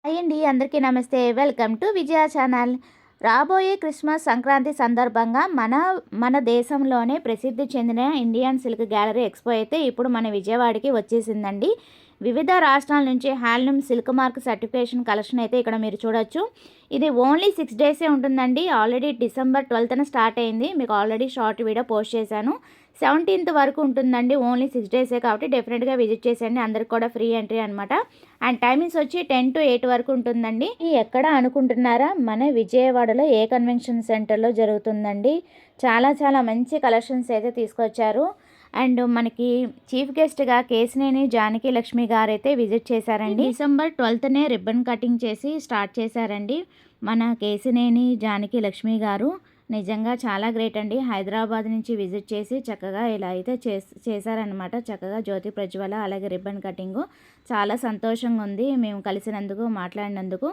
Hi అండి, అందరికీ నమస్తే. Welcome to Vijaya channel. రాబోయే క్రిస్మస్ సంక్రాంతి సందర్భంగా మన దేశంలోనే ప్రసిద్ధి చెందిన ఇండియన్ సిల్క్ గ్యాలరీ ఎక్స్పో అయితే ఇప్పుడు మన విజయవాడకి వచ్చేసిందండి. వివిధ రాష్ట్రాల నుంచి handloom silk mark certification collection అయితే ఇక్కడ మీరు చూడొచ్చు. ఇది ఓన్లీ 6 డేసే ఉంటుందండి. ఆల్రెడీ డిసెంబర్ 12న స్టార్ట్ అయింది. మీకు ఆల్రెడీ షార్ట్ వీడియో పోస్ట్ చేశాను. 17th వరకు ఉంటుందండి. ఓన్లీ 6 డేసే కాబట్టి డెఫినెట్గా విజిట్ చేసేయండి. అందరికి కూడా ఫ్రీ ఎంట్రీ అనమాట. అండ్ టైమింగ్స్ వచ్చి 10 to 8 వరకు ఉంటుందండి. ఎక్కడ అనుకుంటున్నారా? మన విజయవాడలో ఏ కన్వెన్షన్ సెంటర్లో జరుగుతుందండి. చాలా మంచి కలెక్షన్స్ అయితే తీసుకొచ్చారు. అండ్ మనకి చీఫ్ గెస్ట్గా కేశినేని జానకి లక్ష్మి గారు అయితే విజిట్ చేశారండి. డిసెంబర్ 12నే రిబ్బన్ కటింగ్ చేసి స్టార్ట్ చేశారండి మన కేశినేని జానకి లక్ష్మి గారు. నిజంగా చాలా గ్రేట్ అండి. హైదరాబాద్ నుంచి విజిట్ చేసి చక్కగా ఇలా అయితే చేశారనమాట. చక్కగా జ్యోతి ప్రజ్వల అలాగే రిబ్బన్ కటింగు. చాలా సంతోషంగా ఉంది మేము కలిసినందుకు, మాట్లాడినందుకు.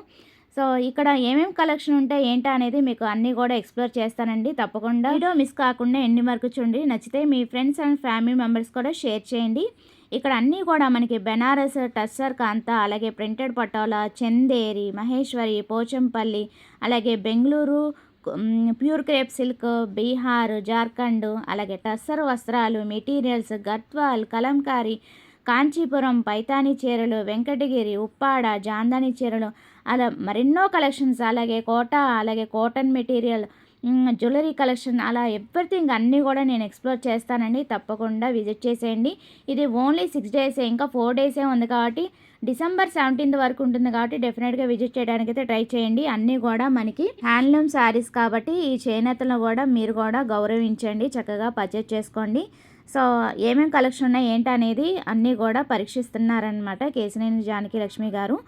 సో ఇక్కడ ఏమేమి కలెక్షన్ ఉంటాయి ఏంటా అనేది మీకు అన్నీ కూడా ఎక్స్ప్లోర్ చేస్తానండి. తప్పకుండా వీడియో మిస్ కాకుండా ఎన్ని వరకు చూడండి. నచ్చితే మీ ఫ్రెండ్స్ అండ్ ఫ్యామిలీ మెంబర్స్ కూడా షేర్ చేయండి. ఇక్కడ అన్నీ కూడా మనకి బెనారస్, టస్సర్ కాంతా, అలాగే ప్రింటెడ్ పటోలా, చందేరి, మహేశ్వరి, పోచంపల్లి, అలాగే Bengaluru pure crepe silk, Bihar, Jharkhand, అలాగే టస్సర్ వస్త్రాలు, మెటీరియల్స్, గద్వాల్, కలంకారీ, కాంచీపురం పైతానీ చీరలు, వెంకటగిరి, ఉప్పాడ, జాందాని చీరలు, అలా మరెన్నో కలెక్షన్స్, అలాగే కోట, అలాగే కాటన్ మెటీరియల్, జ్యువెలరీ కలెక్షన్, అలా ఎవ్రీథింగ్ అన్నీ కూడా నేను ఎక్స్ప్లోర్ చేస్తానండి. తప్పకుండా విజిట్ చేసేయండి. ఇది ఓన్లీ 6 డేసే, ఇంకా 4 డేసే ఉంది కాబట్టి డిసెంబర్ 17th వరకు ఉంటుంది కాబట్టి డెఫినెట్గా విజిట్ చేయడానికి అయితే ట్రై చేయండి. అన్నీ కూడా మనకి హ్యాండ్లూమ్ శారీస్ కాబట్టి ఈ చేనేతలను కూడా మీరు కూడా గౌరవించండి, చక్కగా పర్చేజ్ చేసుకోండి. సో ఏమేమి కలెక్షన్ ఉన్నాయి ఏంటనేది అన్నీ కూడా పరీక్షిస్తున్నారనమాట కేశినేని జానకి లక్ష్మి గారు.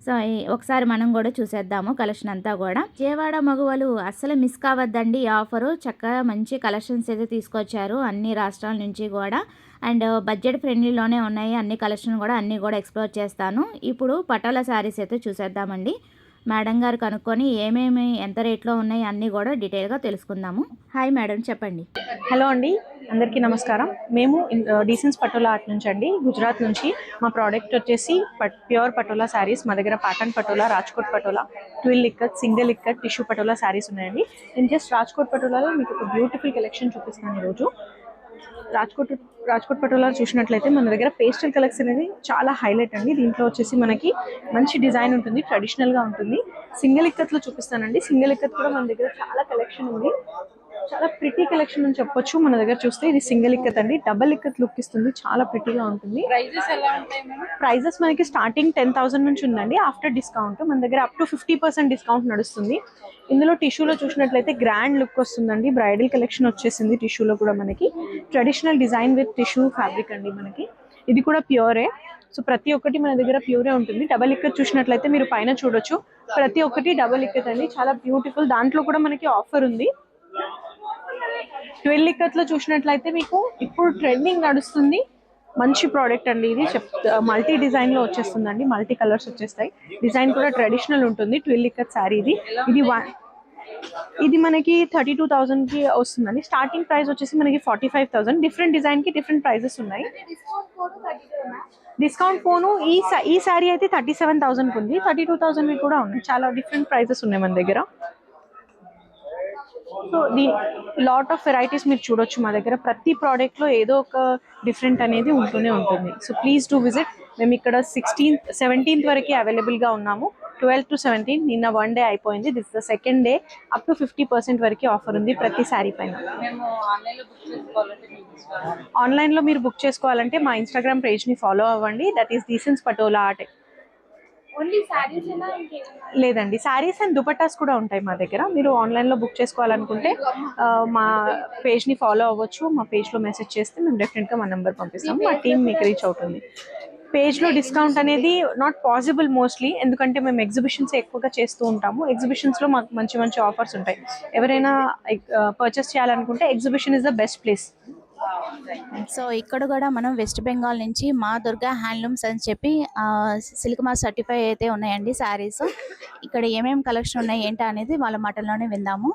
సో ఒకసారి మనం కూడా చూసేద్దాము కలెక్షన్ అంతా కూడా. విజయవాడ మగువలు అస్సలు మిస్ కావద్దండి ఈ ఆఫరు. చక్కగా మంచి కలెక్షన్స్ అయితే తీసుకొచ్చారు అన్ని రాష్ట్రాల నుంచి కూడా. అండ్ బడ్జెట్ ఫ్రెండ్లీలోనే ఉన్నాయి అన్ని కలెక్షన్ కూడా. అన్నీ కూడా ఎక్స్ప్లోర్ చేస్తాను. ఇప్పుడు పటోలా శారీస్ అయితే చూసేద్దామండి. మేడం గారు కనుక్కొని ఏమేమి ఎంత రేట్లో ఉన్నాయి అన్నీ కూడా డీటెయిల్గా తెలుసుకుందాము. హాయ్ మేడం, చెప్పండి. హలో అండి, అందరికీ నమస్కారం. మేము డీసెన్స్ పటోలా ఆర్ట్ నుంచి అండి, గుజరాత్ నుంచి. మా ప్రోడక్ట్ వచ్చేసి ప్యూర్ పటోలా శారీస్. మా దగ్గర pattern patola, Rajkot patola, twill ikat, single ikat, tissue patola saris ఉన్నాయండి. నేను జస్ట్ రాజ్కోట్ పటోలాలో మీకు ఒక బ్యూటిఫుల్ కలెక్షన్ చూపిస్తాను ఈరోజు. రాజ్కోట్ పటోలా చూసినట్లయితే మన దగ్గర పేస్టల్ కలెక్షన్ అనేది చాలా హైలైట్ అండి. దీంట్లో వచ్చేసి మనకి మంచి డిజైన్ ఉంటుంది, ట్రెడిషనల్గా ఉంటుంది. సింగిల్ ఇక్కత్లో చూపిస్తానండి. సింగిల్ ఇక్కత్ కూడా మన దగ్గర చాలా కలెక్షన్ ఉంది, చాలా ప్రిటీ కలెక్షన్ అని చెప్పొచ్చు. మన దగ్గర చూస్తే ఇది సింగిల్ ఇక్కత్ అండి, డబల్ ఇక్కత్ లుక్ ఇస్తుంది, చాలా ప్రిటీగా ఉంటుంది. ప్రైజెస్ మనకి స్టార్టింగ్ 10,000 నుంచి ఉందండి. ఆఫ్టర్ డిస్కౌంట్ మన దగ్గర అప్ టు 50% డిస్కౌంట్ నడుస్తుంది. ఇందులో టిష్యూలో చూసినట్లయితే గ్రాండ్ లుక్ వస్తుందండి. బ్రైడల్ కలెక్షన్ వచ్చేసింది టిష్యూలో కూడా. మనకి traditional design with tissue fabric అండి. మనకి ఇది కూడా ప్యూరే. సో ప్రతి ఒక్కటి మన దగ్గర ప్యూరే ఉంటుంది. డబల్ ఇక్కత్ చూసినట్లయితే మీరు పైన చూడొచ్చు, ప్రతి ఒక్కటి డబల్ ఇక్కత్ అండి, చాలా బ్యూటిఫుల్. దాంట్లో కూడా మనకి ఆఫర్ ఉంది. ట్విల్ ఇక్కత్ లో చూసినట్లయితే మీకు ఇప్పుడు ట్రెండింగ్ నడుస్తుంది, మంచి ప్రోడక్ట్ అండి. ఇది మల్టీ డిజైన్ లో వచ్చేస్తుందండి, మల్టీ కలర్స్ వచ్చేస్తాయి. డిజైన్ కూడా ట్రెడిషనల్ ఉంటుంది. ట్విల్ ఇక్కత్ శారీ ఇది మనకి 32,000 కి వస్తుందండి. స్టార్టింగ్ ప్రైస్ వచ్చేసి మనకి 45,000. డిఫరెంట్ డిజైన్ కి డిఫరెంట్ ప్రైజెస్ ఉన్నాయి. డిస్కౌంట్ పోను ఈ శారీ అయితే 37,000 కి ఉంది, 32,000 కూడా ఉన్నాయి. చాలా డిఫరెంట్ ప్రైజెస్ ఉన్నాయి మన దగ్గర. సో లాట్ ఆఫ్ వెరైటీస్ మీరు చూడొచ్చు మా దగ్గర. ప్రతి ప్రోడక్ట్లో ఏదో ఒక డిఫరెంట్ అనేది ఉంటూనే ఉంటుంది. So please to visit. మేము ఇక్కడ 17th వరకు అవైలబుల్గా ఉన్నాము. 12 to 17 నిన్న 1 డే అయిపోయింది. This the second day. Up to 50% వరకు ఆఫర్ ఉంది ప్రతి శారీ పైన. ఆన్లైన్లో మీరు బుక్ చేసుకోవాలంటే మా ఇన్స్టాగ్రామ్ పేజ్ని ఫాలో అవ్వండి. That is డీసెన్స్ patola art. లేదండి, శారీస్ అండ్ దుపట్టాస్ కూడా ఉంటాయి మా దగ్గర. మీరు ఆన్లైన్లో బుక్ చేసుకోవాలనుకుంటే మా పేజ్ని ఫాలో అవ్వచ్చు. మా పేజ్లో మెసేజ్ చేస్తే మేము డెఫినెట్గా మా నెంబర్ పంపిస్తాము. మా టీం మీకు రీచ్ అవుతుంది. పేజ్లో డిస్కౌంట్ అనేది నాట్ పాసిబుల్ మోస్ట్లీ, ఎందుకంటే మేము ఎగ్జిబిషన్స్ ఎక్కువగా చేస్తూ ఉంటాము. ఎగ్జిబిషన్స్లో మాకు మంచి మంచి ఆఫర్స్ ఉంటాయి. ఎవరైనా పర్చేస్ చేయాలనుకుంటే exhibition is the best place. So ఇక్కడ కూడా మనం వెస్ట్ బెంగాల్ నుంచి మా దుర్గా హ్యాండ్లూమ్స్ అని చెప్పి సిల్క్ మార్క్ సర్టిఫై అయితే ఉన్నాయండి శారీస్. ఇక్కడ ఏమేమి కలెక్షన్ ఉన్నాయి ఏంటి అనేది వాళ్ళ మాటల్లోనే విందాము.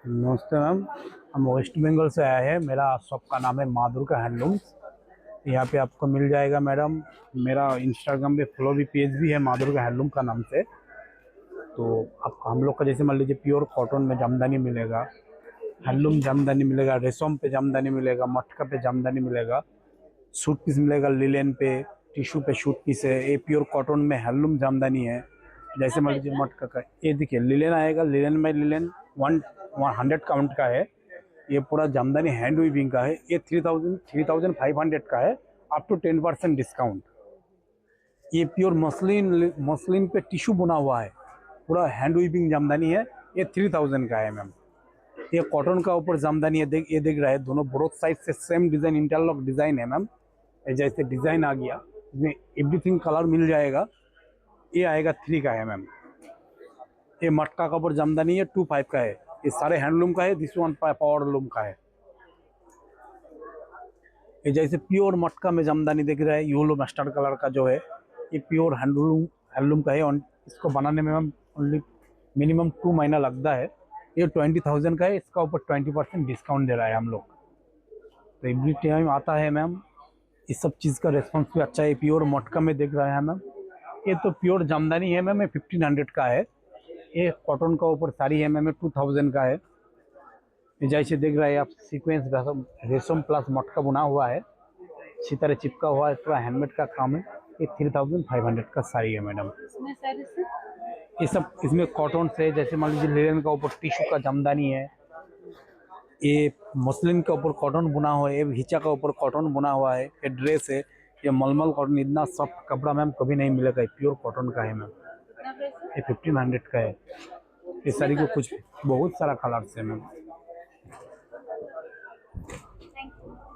नमस्ते मैम, हम वेस्ट बंगाल से आए हैं। मेरा शॉप का नाम है माँ दुर्गा हैंडलूम्स। यहाँ पे आपको मिल जाएगा मैडम। मेरा इंस्टाग्राम पे फॉलो भी पेज भी है माधुर्ग हैंडलूम का नाम से। तो आपको हम लोग का जैसे मान लीजिए प्योर कॉटन में जामदानी मिलेगा, हैंडलूम जामदानी मिलेगा, रेशम पे जामदानी मिलेगा, मटका पे जामदानी मिलेगा, सूट पीस मिलेगा, लिलेन पे, टिश्यू पे सूट पीस है। ये प्योर कॉटन में हैंडलूम जामदानी है। जैसे मान लीजिए मटका का ये देखिए लिलेन आएगा, लिलेन में लिलेन 100 काउंट का है। ये पूरा जामदानी हैंड वीविंग का है। ये 3500 का है, अप टू 10% डिस्काउंट। ये प्योर मसलिन पे टिश्यू बुना हुआ है, पूरा हैंड वीविंग जामदानी है। ये 3000 का है मैम। ये कॉटन का ऊपर जामदानी है, ये देख रहा है, दोनों बोथ साइड से सेम डिजाइन, इंटरलॉक डिजाइन है मैम। जैसे डिजाइन आ गया, इसमें एवरीथिंग कलर मिल जाएगा। ये आएगा 3 का है मैम। ये मटका का ऊपर जामदानी है, 25 का है। ये सारे हैंडलूम का है, दिस वन पावरलूम का है। ये जैसे प्योर मटका में जामदानी देख रहा है, येलो मस्टर्ड कलर का जो है, ये प्योर हैंडलूम का है। और इसको बनाने में मैम ओनली मिनिमम 2 महीना लगता है। ये 20,000 का है, इसका ऊपर 20% डिस्काउंट दे रहा है हम लोग। तो एवरी टाइम आता है मैम, इस सब चीज़ का रेस्पॉन्स भी अच्छा है। प्योर मटका में देख रहा है मैम। ये तो प्योर जामदानी है मैम, ये 1500 का है। ये कॉटन का ऊपर साड़ी है मैम, 2000 का है। ये जैसे देख रहे हैं आप, सीक्वेंस रेशम प्लस मटका बुना हुआ है, इसी तरह चिपका हुआ है, पूरा हैंडमेड का काम है। ये 3500 का साड़ी है मैडम। ये सब इसमें कॉटन से, जैसे मान लीजिए लिनन का ऊपर टिश्यू का जामदानी है, ये मसलिन के ऊपर कॉटन बुना हुआ है, ये हिचा का ऊपर कॉटन बुना हुआ है, ये ड्रेस है, ये मलमल कॉटन। इतना सॉफ्ट कपड़ा मैम कभी नहीं मिलेगा, प्योर कॉटन का है मैम। ये 1500 का है। ये साड़ी को कुछ बहुत सारा कलर्स है ma'am.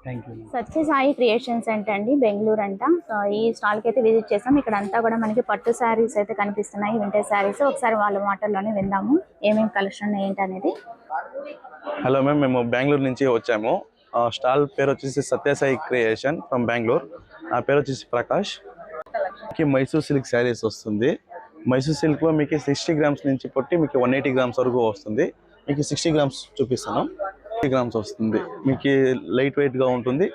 Thank you. Sathya Sai creations అండి, బెంగళూరు అంట. సో ఈ స్టాల్కి అయితే విజిట్ చేసాం. ఇక్కడ అంతా కూడా మనకి పట్టు శారీస్ అయితే కనిపిస్తున్నాయి, వింటేజ్ శారీస్. ఒకసారి వాళ్ళ మాటల్లోనే విందాము ఏమేమి కలెక్షన్ ఏంటి అనేది. హలో మ్యామ్, మేము బెంగళూరు నుంచి వచ్చాము. స్టాల్ పేరు వచ్చేసి సత్యసాయి క్రియేషన్ ఫ్రమ్ బెంగళూరు. నా పేరు వచ్చేసి ప్రకాష్. మైసూర్ సిల్క్ శారీస్ వస్తుంది. మైసూర్ సిల్క్లో మీకు 60 గ్రామ్స్ నుంచి పట్టి మీకు 180 గ్రామ్స్ వరకు వస్తుంది. మీకు 60 గ్రామ్స్ చూపిస్తాను. 60 గ్రామ్స్ వస్తుంది. మీకు లైట్ వెయిట్గా ఉంటుంది.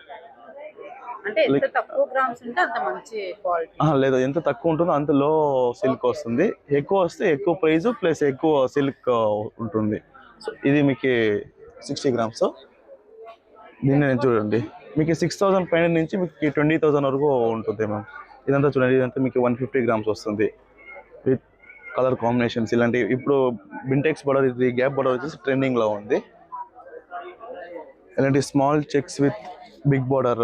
లేదు, ఎంత తక్కువ ఉంటుందో అంత లో సిల్క్ వస్తుంది. ఎక్కువ వస్తే ఎక్కువ ప్రైస్ ప్లస్ ఎక్కువ సిల్క్ ఉంటుంది. సో ఇది మీకు 60 గ్రామ్స్. దీన్ని చూడండి, మీకు 6000 పైన నుంచి మీకు 20,000 వరకు ఉంటుంది మ్యామ్. ఇదంతా చూడండి, ఇదంతా మీకు 150 గ్రామ్స్ వస్తుంది విత్ కలర్ కాంబినేషన్స్. ఇలాంటి ఇప్పుడు బింటెక్స్ బోర్డర్, ఇది గ్యాప్ బోర్డర్ వచ్చేసి ట్రెండింగ్లో ఉంది. ఇలాంటి small checks with big border,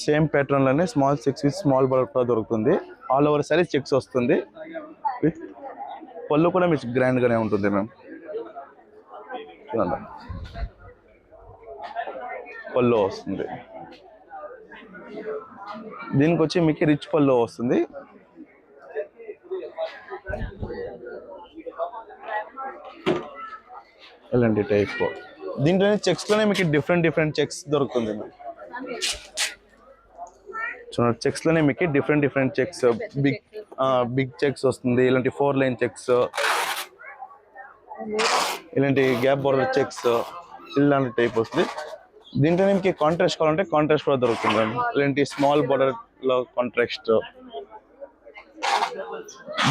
same ప్యాటర్న్లోనే small checks with small border కూడా దొరుకుతుంది. ఆల్ ఓవర్ సారీ చెక్స్ వస్తుంది. విత్ పళ్ళు కూడా మీకు గ్రాండ్గానే ఉంటుంది మ్యామ్. చూడండి, పళ్ళు వస్తుంది. దీనికి వచ్చి మీకు రిచ్ పళ్ళు వస్తుంది. ఇలాంటి టైప్ దీంట్లోనే చెక్స్లోనే మీకు డిఫరెంట్ చెక్స్ దొరుకుతుంది మ్యామ్. చూడండి, చెక్స్లోనే మీకు డిఫరెంట్ చెక్స్, బిగ్ చెక్స్ వస్తుంది. ఇలాంటి 4 లైన్ చెక్స్, ఇలాంటి గ్యాప్ బోర్డర్ చెక్స్, ఇలాంటి టైప్ వస్తుంది. దీంట్లోనే మీకు కాంట్రాస్ట్ కావాలంటే కాంట్రాస్ట్ కూడా దొరుకుతుంది మ్యామ్. ఇలాంటి స్మాల్ బోర్డర్లో కాంట్రాస్ట్,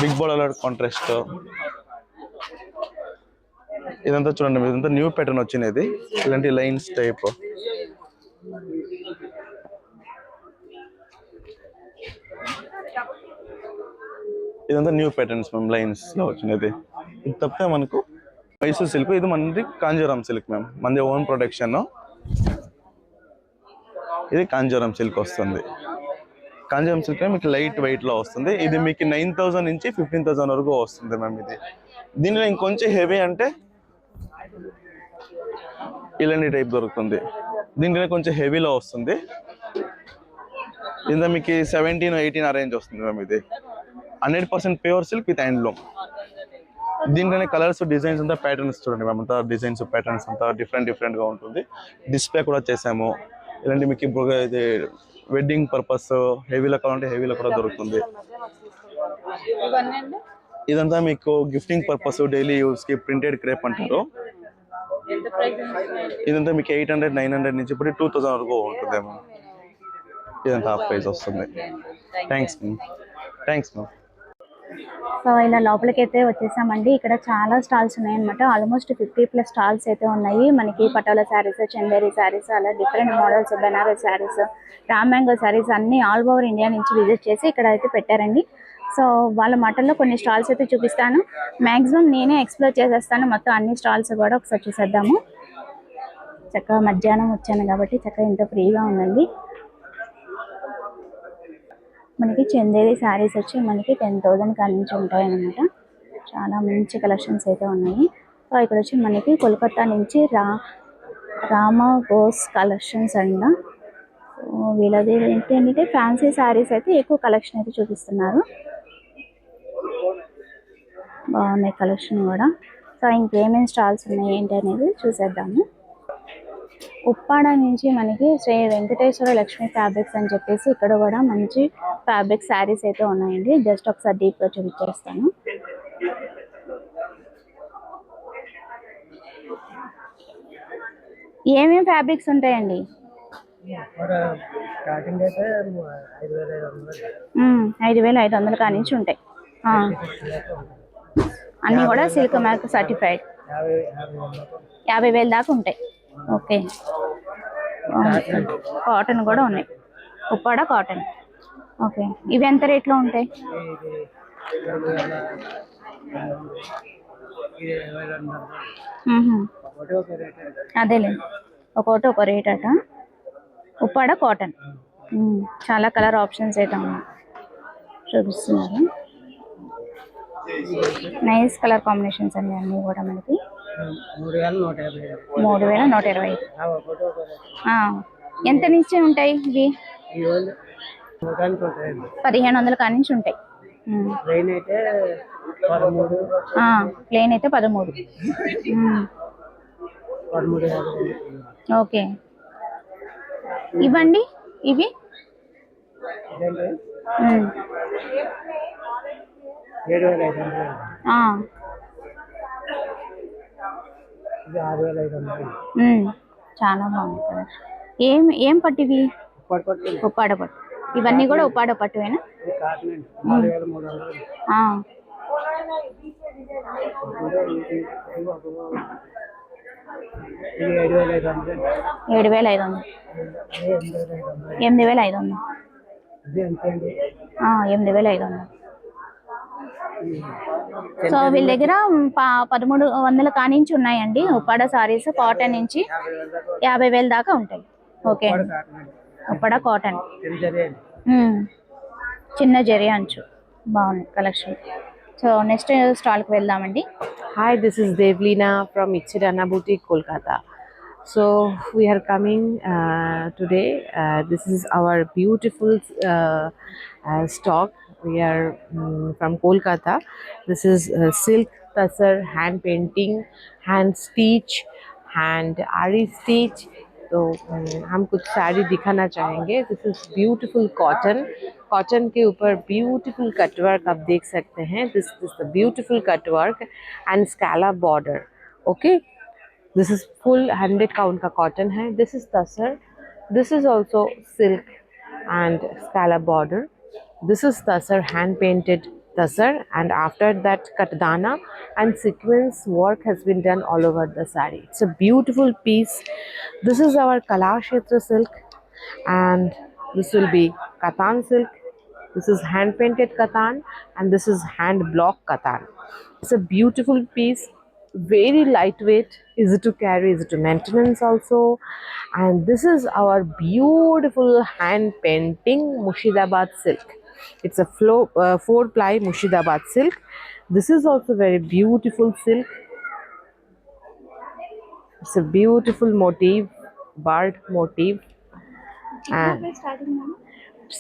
బిగ్ బోర్డర్లో కాంట్రాస్ట్. ఇదంతా చూడండి, ఇదంతా న్యూ ప్యాటర్న్ వచ్చినది. ఇలాంటి లైన్స్ టైప్. ఇదంతా న్యూ ప్యాటర్న్స్ మ్యామ్, లైన్స్ లో వచ్చినది. ఇది తప్పితే మనకు మైసూర్ సిల్క్, ఇది మనది కాంజీవరం సిల్క్ మ్యామ్, మనది ఓన్ ప్రొడక్షన్. ఇది కాంజీవరం సిల్క్ వస్తుంది. కాంజీవరం సిల్క్ మీకు లైట్ వెయిట్ లో వస్తుంది. ఇది మీకు 9,000 నుంచి 15,000 వరకు వస్తుంది మ్యామ్. ఇది దీనిలో ఇంకొంచెం హెవీ అంటే ఇలాంటి టైప్ దొరుకుతుంది. దీంట్లో కొంచెం హెవీలో వస్తుంది. ఇందులో మీకు 17-18 అరేంజ్ వస్తుంది మ్యామ్. ఇది 100% ప్యూర్ సిల్క్ విత్ హ్యాండ్లూమ్. దీంట్లోనే కలర్స్, డిజైన్స్ అంతా ప్యాటర్న్స్ చూడండి మ్యామ్. అంతా డిజైన్స్, ప్యాటర్న్స్ అంతా డిఫరెంట్గా ఉంటుంది. డిస్ప్లే కూడా చేసాము. ఇలాంటి మీకు ఇప్పుడు ఇది వెడ్డింగ్ పర్పస్ హెవీలో కావాలంటే హెవీలో కూడా దొరుకుతుంది. ఇదంతా మీకు గిఫ్టింగ్ పర్పస్, డైలీ యూస్కి ప్రింటెడ్ క్రేప్ అంటారు. ఇదంతా మీకు 800 900 నుంచి ఇప్పుడు 2000 వరకు ఉంటుందేమో. ఇదంతా హాఫ్ ప్రైస్ వస్తుంది. Thanks ma'am. సో ఇలా లోపలికి అయితే వచ్చేసామండి. ఇక్కడ చాలా స్టాల్స్ ఉన్నాయన్నమాట. ఆల్మోస్ట్ 50+ స్టాల్స్ అయితే ఉన్నాయి. మనకి పటోలా శారీస్, చందేరి శారీస్, అలా different models, Benaras saris, raw mango saris అన్ని ఆల్ ఓవర్ ఇండియా నుంచి విజిట్ చేసి ఇక్కడ అయితే పెట్టారండి. సో వాళ్ళ మాటల్లో కొన్ని స్టాల్స్ అయితే చూపిస్తాను. మ్యాక్సిమం నేనే ఎక్స్ప్లోర్ చేసేస్తాను మొత్తం అన్ని స్టాల్స్ కూడా. ఒకసారి చూసేద్దాము. చక్కగా మధ్యాహ్నం వచ్చాను కాబట్టి చక్కగా ఇంత ఫ్రీగా ఉందండి. మనకి చందేరి శారీస్ వచ్చి మనకి 10,000 కాడి నుంచి ఉంటాయన్నమాట. చాలా మంచి కలెక్షన్స్ అయితే ఉన్నాయి. సో ఇక్కడ వచ్చి మనకి కోల్కతా నుంచి రామా బోస్ కలెక్షన్స్ అంట. సో వీళ్ళది ఏంటంటే ఫ్యాన్సీ శారీస్ అయితే ఎక్కువ కలెక్షన్ అయితే చూపిస్తున్నారు. బాగున్నాయి కలెక్షన్ కూడా. సో ఇంకేమేమి స్టాల్స్ ఉన్నాయి ఏంటి అనేది చూసేద్దాము. ఉప్పాడ నుంచి మనకి శ్రీ వెంకటేశ్వర లక్ష్మి ఫ్యాబ్రిక్స్ అని చెప్పేసి ఇక్కడ కూడా మంచి ఫ్యాబ్రిక్ శారీస్ అయితే ఉన్నాయండి. జస్ట్ ఒకసారి డీప్గా చూపించేస్తాను. ఏమేమి ఫ్యాబ్రిక్స్ ఉంటాయండి? 5,500 కాడి నుంచి ఉంటాయి. అన్నీ కూడా సిల్క్ మార్క్ సర్టిఫైడ్. 50,000 దాకా ఉంటాయి. ఓకే. కాటన్ కూడా ఉన్నాయి. ఉప్పాడ కాటన్. ఓకే. ఇవి ఎంత రేట్లో ఉంటాయి? అదేలే, ఒక్కోటి ఒక రేట్ అట. ఉప్పాడ కాటన్. చాలా కలర్ ఆప్షన్స్ అయితే ఉన్నాయి చూపిస్తున్నారు. నైస్ కలర్ కాంబినేషన్స్ అండి అన్నీ కూడా మనకి. 3,125. ఎంత నుంచి ఉంటాయి ఇవి? 1,500 కాడి నుంచి ఉంటాయి. ప్లెయిన్ అయితే 13. ఓకే. ఇవ్వండి ఇవి. 6,500. చాలా బాగుంది కదా. ఏం పట్టు ఇవి? ఉప్పాడ పట్టు. ఇవన్నీ కూడా ఉప్పాడ పట్టువేనా? 7,500. 8,500. 8,500. సో వీళ్ళ దగ్గర 1,300 కాడి నుంచి ఉన్నాయండి ఉప్పాడ సారీస్. కాటన్ నుంచి 50,000 దాకా ఉంటాయి. ఓకే అండి. ఉప్పాడ కాటన్. చిన్న జరీ అంచు. బాగుంది కలెక్షన్. సో నెక్స్ట్ స్టాల్కి వెళ్దామండి. Hi, this is Devlina from Ichidana Boutique, Kolkata. So we are coming today. This is our beautiful stock. We are from Kolkata. This is silk tasar, hand painting, hand stitch, hand ari stitch. तो हम कुछ साड़ी दिखाना चाहेंगे. This is beautiful cotton. Cotton के ऊपर beautiful cutwork आप देख सकते हैं. This is the beautiful cutwork and scallop border. Okay, this is full 100 count का कॉटन है. This is tasar. This is also silk and scallop border. This is tasar, hand painted tasar, and after that katdana and sequence work has been done all over the sari. It's a beautiful piece. This is our Kalakshetra silk, and this will be katan silk. This is hand painted katan, and this is hand block katan. It's a beautiful piece, very lightweight, easy to carry, easy to maintenance also. And this is our beautiful hand painting Murshidabad silk. It's a 4-ply Murshidabad silk. This is also very beautiful silk. It's a beautiful motif, bird motif. And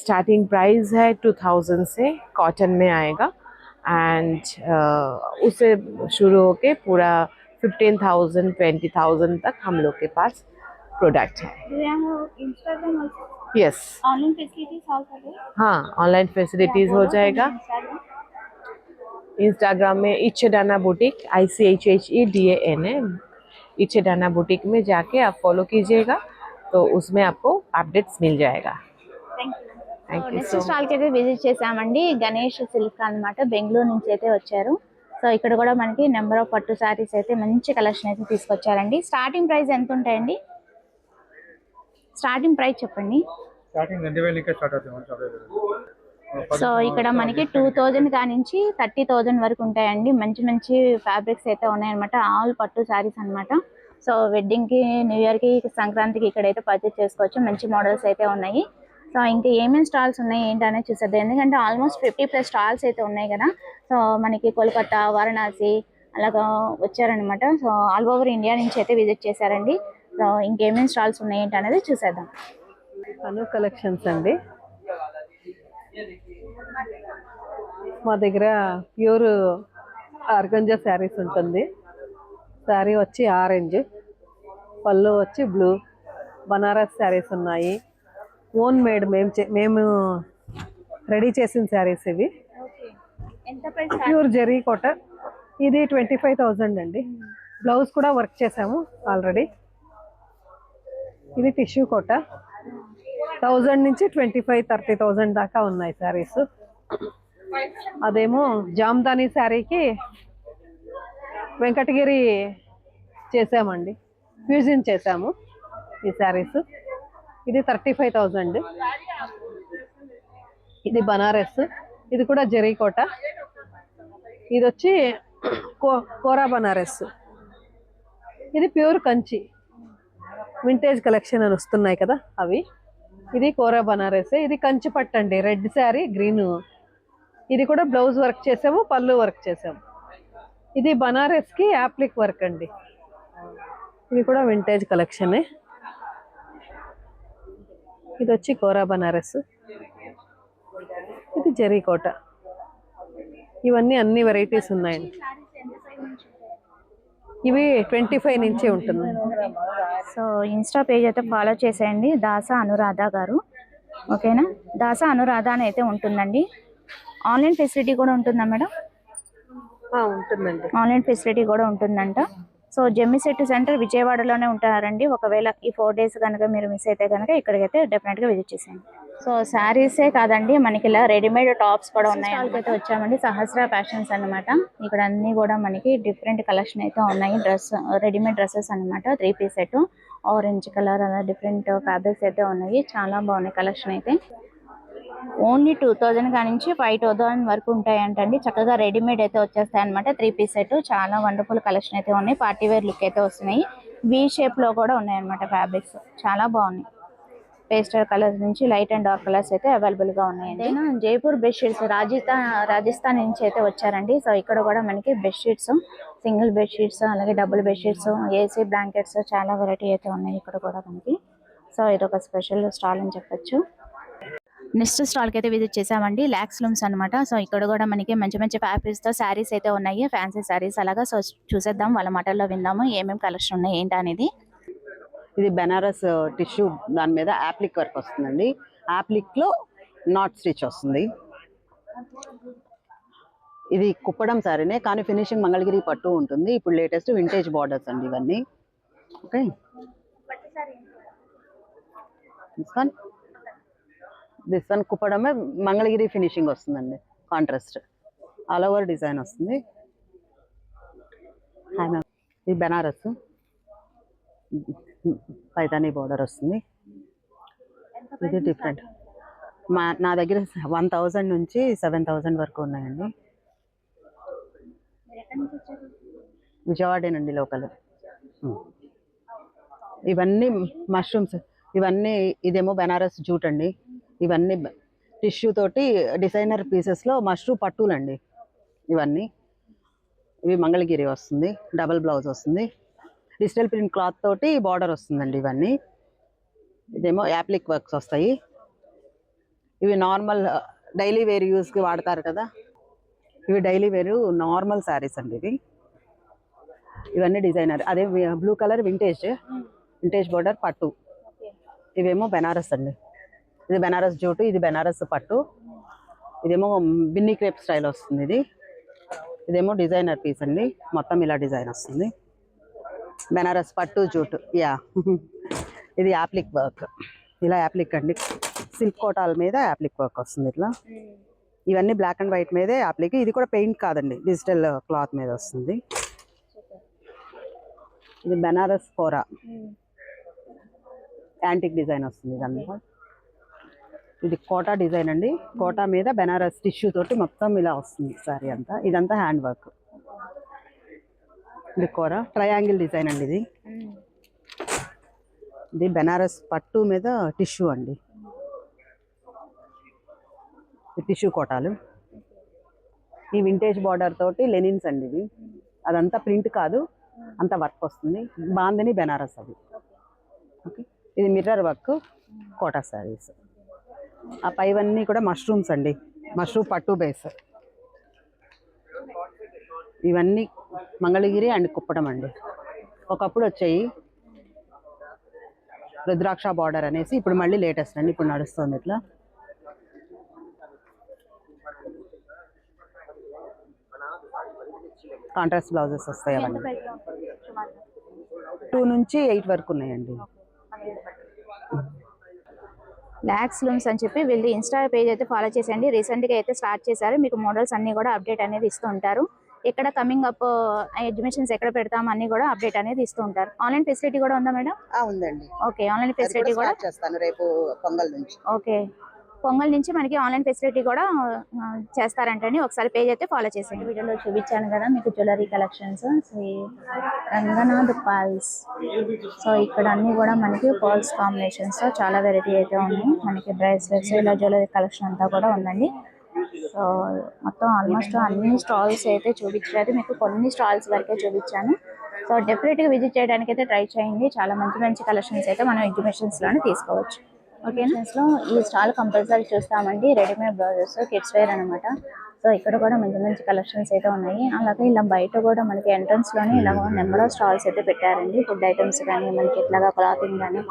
starting price है 2,000 से cotton में आएगा. And उससे शुरू होके पूरा 15,000 20,000 तक हम लोग के पास प्रोडक्ट है. यस, ऑनलाइन फैसिलिटीज हाँ, ऑनलाइन फैसिलिटीज हो जाएगा. इंस्टाग्राम में इचेडाना बुटीक, ICHHEDANA, इचेडाना बुटीक में जाके आप फॉलो कीजिएगा, तो उसमें आपको अपडेट्स मिल जाएगा। Thank you నెక్స్ట్ so స్టాల్కి అయితే విజిట్ చేసామండి. గణేష్ సిల్క్ అన్నమాట, బెంగళూరు నుంచి అయితే వచ్చారు. సో ఇక్కడ కూడా మనకి నెంబర్ ఆఫ్ పట్టు శారీస్ అయితే మంచి కలెక్షన్ అయితే తీసుకొచ్చారండి. స్టార్టింగ్ ప్రైస్ ఎంత ఉంటాయండి? స్టార్టింగ్ ప్రైస్ చెప్పండి. స్టార్టింగ్ 2000 నుంచి స్టార్ట్ అవుతుంది. సో ఇక్కడ మనకి 2000 కానించి 30,000 వరకు ఉంటాయండి. మంచి మంచి ఫ్యాబ్రిక్స్ అయితే ఉన్నాయన్నమాట. ఆల్ పట్టు శారీస్ అన్నమాట. సో వెడ్డింగ్కి, న్యూ ఇయర్కి, సంక్రాంతికి ఇక్కడైతే పర్చేస్ చేసుకోవచ్చు. మంచి మోడల్స్ అయితే ఉన్నాయి. సో ఇంకా ఏమేమి స్టాల్స్ ఉన్నాయి ఏంటనేది చూసేద్దాం. ఎందుకంటే ఆల్మోస్ట్ 50+ స్టాల్స్ అయితే ఉన్నాయి కదా. సో మనకి కోల్కతా, వారణాసి అలాగా వచ్చారనమాట. సో ఆల్ ఓవర్ ఇండియా నుంచి అయితే విజిట్ చేశారండి. సో ఇంకేమేమి స్టాల్స్ ఉన్నాయి ఏంటనేది చూసేద్దాం. అను కలెక్షన్స్ అండి. మా దగ్గర ప్యూర్ ఆర్గంజా శారీస్ ఉంటుంది. శారీ వచ్చి ఆరెంజ్, పళ్ళు వచ్చి బ్లూ, బనారస్ శారీస్ ఉన్నాయి. ఓన్ మేడ్ మేము రెడీ చేసిన శారీస్ ఇవి. Pure zari cotton. ఇది 25,000 అండి. బ్లౌజ్ కూడా వర్క్ చేసాము ఆల్రెడీ. ఇది టిష్యూ కోట. 1000 నుంచి 25,000-30,000 దాకా ఉన్నాయి శారీస్. అదేమో జామ్దాని శారీకి వెంకటగిరి చేసామండి, ఫ్యూజన్ చేసాము ఈ శారీస్. ఇది 35,000. ఇది బనారస్, ఇది కూడా జరీ కోట. ఇది వచ్చి కోరా బనారస్. ఇది ప్యూర్ కంచి వింటేజ్ కలెక్షన్ అని వస్తున్నాయి కదా అవి. ఇది కోరా బనారస్. ఇది కంచి పట్టు అండి, రెడ్ శారీ గ్రీన్. ఇది కూడా బ్లౌజ్ వర్క్ చేసాము, పళ్ళు వర్క్ చేసాము. ఇది బనారస్కి యాప్లిక్ వర్క్ అండి. ఇది కూడా వింటేజ్ కలెక్షనే. ఇది వచ్చి కోరా బనారస్. ఇది జరీ కోట. ఇవన్నీ అన్ని వెరైటీస్ ఉన్నాయండి. ఇవి 25 నుంచి ఉంటుంది. సో ఇన్స్టా పేజ్ అయితే ఫాలో చేసేయండి, దాసా అనురాధ గారు. ఓకేనా, దాసా అనురాధ అని అయితే ఉంటుందండి. ఆన్లైన్ ఫెసిలిటీ కూడా ఉంటుందా మేడం? ఉంటుందండి. ఆన్లైన్ ఫెసిలిటీ కూడా ఉంటుందంట. సో జెమ్మి సెట్ సెంటర్ విజయవాడలోనే ఉంటారండి. ఒకవేళ ఈ 4 days కనుక మీరు మిస్ అయితే కనుక ఇక్కడికైతే డెఫినెట్గా విజిట్ చేసేయండి. సో శారీసే కాదండి, మనకి ఇలా రెడీమేడ్ టాప్స్ కూడా ఉన్నాయి. అయితే వచ్చామండి సహస్ర ఫ్యాషన్స్ అన్నమాట. ఇక్కడ అన్ని కూడా మనకి డిఫరెంట్ కలెక్షన్ అయితే ఉన్నాయి. రెడీమేడ్ డ్రెస్సెస్ అన్నమాట. 3 piece సెట్, ఆరెంజ్ కలర్, అలా డిఫరెంట్ ఫ్యాబ్రిక్స్ అయితే ఉన్నాయి. చాలా బాగున్నాయి కలెక్షన్ అయితే. ఓన్లీ 2000 కానించి 5,000 వరకు ఉంటాయంటండి. చక్కగా రెడీమేడ్ అయితే వచ్చేస్తాయి అనమాట. 3 piece సెట్. చాలా వండర్ఫుల్ కలెక్షన్ అయితే ఉన్నాయి. పార్టీ వేర్ లుక్ అయితే వస్తున్నాయి. వీ షేప్ లో కూడా ఉన్నాయి అనమాట ఫ్యాబ్రిక్స్. చాలా బాగున్నాయి. పేస్టల్ కలర్స్ నుంచి లైట్ అండ్ డార్క్ కలర్స్ అయితే అవైలబుల్ గా ఉన్నాయండి. జైపూర్ బెడ్షీట్స్ రాజస్థాన్ నుంచి అయితే వచ్చారండి. సో ఇక్కడ కూడా మనకి బెడ్షీట్స్, సింగిల్ బెడ్షీట్స్, అలాగే డబుల్ బెడ్షీట్స్, ఏసీ బ్లాంకెట్స్, చాలా వెరైటీ అయితే ఉన్నాయి ఇక్కడ కూడా మనకి. సో ఇది ఒక స్పెషల్ స్టాల్ అని చెప్పొచ్చు. నెక్స్ట్ స్టాల్కి అయితే విజిట్ చేసామండి, లాక్స్ లూమ్స్ అనమాట. సో ఇక్కడ కూడా మనకి మంచి మంచి ఫ్యాబ్రిక్స్తో శారీస్ అయితే ఉన్నాయి, ఫ్యాన్సీ శారీస్ అలాగా. సో చూసేద్దాం, వాళ్ళ మాటల్లో విందాము ఏమేమి కలెక్షన్ ఉన్నాయి ఏంటి అనేది. ఇది బెనారస్ టిష్యూ, దాని మీద యాప్లిక్ వర్క్ వస్తుందండి. యాప్లిక్లో నాట్ స్టిచ్ వస్తుంది. ఇది కుప్పడం సారీనే, కానీ ఫినిషింగ్ మంగళగిరి పట్టు ఉంటుంది. ఇప్పుడు లేటెస్ట్ వింటేజ్ బార్డర్స్ అండి ఇవన్నీ. ఓకే, దిస్ వన్ కుప్పడమే మంగళగిరి ఫినిషింగ్ వస్తుందండి. కాంట్రాస్ట్ ఆల్ ఓవర్ డిజైన్ వస్తుంది. హాయ్ మ్యామ్, ఇది బెనారస్ పైతానీ బార్డర్ వస్తుంది. ఇది డిఫరెంట్. నా దగ్గర 1000 నుంచి 7000 వరకు ఉన్నాయండి. విజయవాడేనండి, లోకల్. ఇవన్నీ మష్రూమ్స్, ఇవన్నీ. ఇదేమో బెనారస్ జూట్ అండి. ఇవన్నీ టిష్యూ తోటి డిజైనర్ పీసెస్లో మష్రూమ్ పట్టులండి ఇవన్నీ. ఇవి మంగళగిరి వస్తుంది, డబల్ బ్లౌజ్ వస్తుంది. డిజిటల్ ప్రింట్ క్లాత్ తోటి బార్డర్ వస్తుందండి ఇవన్నీ. ఇదేమో యాప్లిక్ వర్క్స్ వస్తాయి. ఇవి నార్మల్ డైలీ వేర్ యూస్కి వాడతారు కదా, ఇవి డైలీ వేరు నార్మల్ శారీస్ అండి ఇవి. ఇవన్నీ డిజైనర్. అదే బ్లూ కలర్ వింటేజ్ బార్డర్ పట్టు. ఇవేమో బెనారస్ అండి. ఇది బెనారస్ జూటు, ఇది బెనారస్ పట్టు. ఇదేమో బిన్నీ క్రేప్ స్టైల్ వస్తుంది. ఇదేమో డిజైనర్ పీస్ అండి, మొత్తం ఇలా డిజైన్ వస్తుంది. బెనారస్ పట్టు జూట్ యా. ఇది యాప్లిక్ వర్క్, ఇలా యాప్లిక్ అండి, సిల్క్ కోటాల మీద యాప్లిక్ వర్క్ వస్తుంది ఇట్లా. ఇవన్నీ బ్లాక్ అండ్ వైట్ మీదే యాప్లిక్. ఇది కూడా పెయింట్ కాదండి, డిజిటల్ క్లాత్ మీద వస్తుంది. ఇది బెనారస్ కోరా, యాంటిక్ డిజైన్ వస్తుంది ఇదంతా. ఇది కోటా డిజైన్ అండి, కోటా మీద బెనారస్ టిష్యూ తోటి మొత్తం ఇలా వస్తుంది సారీ అంతా. ఇదంతా హ్యాండ్ వర్క్. ఇది కోరా ట్రయాంగిల్ డిజైన్ అండి. ఇది బెనారస్ పట్టు మీద టిష్యూ అండి, టిష్యూ కోటాలు. ఈ వింటేజ్ బార్డర్ తోటి లెనిన్స్ అండి ఇవి. అదంతా ప్రింట్ కాదు, అంత వర్క్ వస్తుంది. బాందని బెనారస్ అది. ఓకే, ఇది మిర్రర్ వర్క్ కోటా శారీస్. ఆ పైవన్నీ కూడా మష్రూమ్స్ అండి, మష్రూమ్ పట్టు బేస్. ఇవన్నీ మంగళగిరి అండ్ కుప్పడం అండి. ఒకప్పుడు వచ్చాయి రుద్రాక్ష బార్డర్ అనేసి, ఇప్పుడు మళ్ళీ లేటెస్ట్ అండి, ఇప్పుడు నడుస్తుంది ఇట్లా. కాంట్రాస్ట్ బ్లౌజెస్ వస్తాయి అవన్నీ. 2 నుంచి 8 వరకు ఉన్నాయండి. లాక్స్ లూమ్స్ అని చెప్పి వీళ్ళు ఇన్స్టా పేజ్ అయితే ఫాలో చేసేయండి. రీసెంట్గా అయితే స్టార్ట్ చేశారు. మీకు మోడల్స్ అన్నీ కూడా అప్డేట్ అనేది ఇస్తూ ఉంటారు. ఎక్కడ కమింగ్ అప్ ఎగ్జిబిషన్స్ ఎక్కడ పెడతాం అన్ని కూడా అప్డేట్ అనేది ఇస్తూ ఉంటారు. ఆన్లైన్ ఫెసిలిటీ కూడా ఉందా మేడం? ఉందండి. ఓకే, ఆన్లైన్ ఫెసిలిటీ కూడా చేస్తాను రేపు పొంగల్ నుంచి. ఓకే, పొంగల్ నుంచి మనకి ఆన్లైన్ ఫెసిలిటీ కూడా చేస్తారంటండి. ఒకసారి పేజ్ అయితే ఫాలో చేసేయండి. వీడియోలో చూపించాను కదా మీకు jewellery collections, Ranganath pearls. So ఇక్కడ అన్ని కూడా మనకి పర్ల్స్ కాంబినేషన్స్ చాలా వెరైటీ అయితే ఉంది. మనకి బ్రేస్లెట్స్ ఇలా జ్యువెలరీ కలెక్షన్ అంతా కూడా ఉందండి. సో మొత్తం ఆల్మోస్ట్ అన్ని స్టాల్స్ అయితే చూపించలేదు, మీకు కొన్ని స్టాల్స్ వరకే చూపించాను. సో డెఫినెట్గా విజిట్ చేయడానికి అయితే ట్రై చేయండి. చాలా మంచి మంచి కలెక్షన్స్ అయితే మనం ఎగ్జిబిషన్స్లోనే తీసుకోవచ్చు. ఓకేనా, ఈ స్టాల్ కంపల్సరీ చూస్తామండి. రెడీమేడ్ బ్లౌజెస్, కిడ్స్ వేర్ అనమాట. సో ఇక్కడ కూడా మంచి మంచి కలెక్షన్స్ అయితే ఉన్నాయి. అలాగే ఇలా బయట కూడా మనకి ఎంట్రన్స్ లోనే ఇలా నెంబర్ ఆఫ్ స్టాల్స్ అయితే పెట్టారండి. ఫుడ్ ఐటమ్స్ కానీ మనకి ఇట్లాగా క్లాతింగ్ కానీ,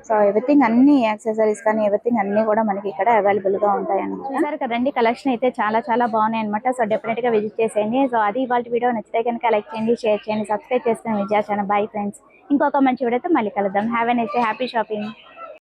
సో ఎవ్రీథింగ్ అన్ని యాక్సెసరీస్ కానీ ఎవ్రీథింగ్ అన్ని కూడా మనకి ఇక్కడ అవైలబుల్ గా ఉంటాయి అనమాట. సరే కదండి, కలెక్షన్ అయితే చాలా చాలా బాగున్నాయి అనమాట. సో డెఫినెట్ గా విజిట్ చేసేయండి. సో అది ఇవాళ వీడియో నచ్చితే కనుక లైక్ చేయండి, షేర్ చేయండి, సబ్స్క్రైబ్ చేసుకుని విజయ ఛానల్. బై ఫ్రెండ్స్, ఇంకొక మంచి వీడియోతో మళ్ళీ కలుద్దాం. Have a nice day, happy shopping.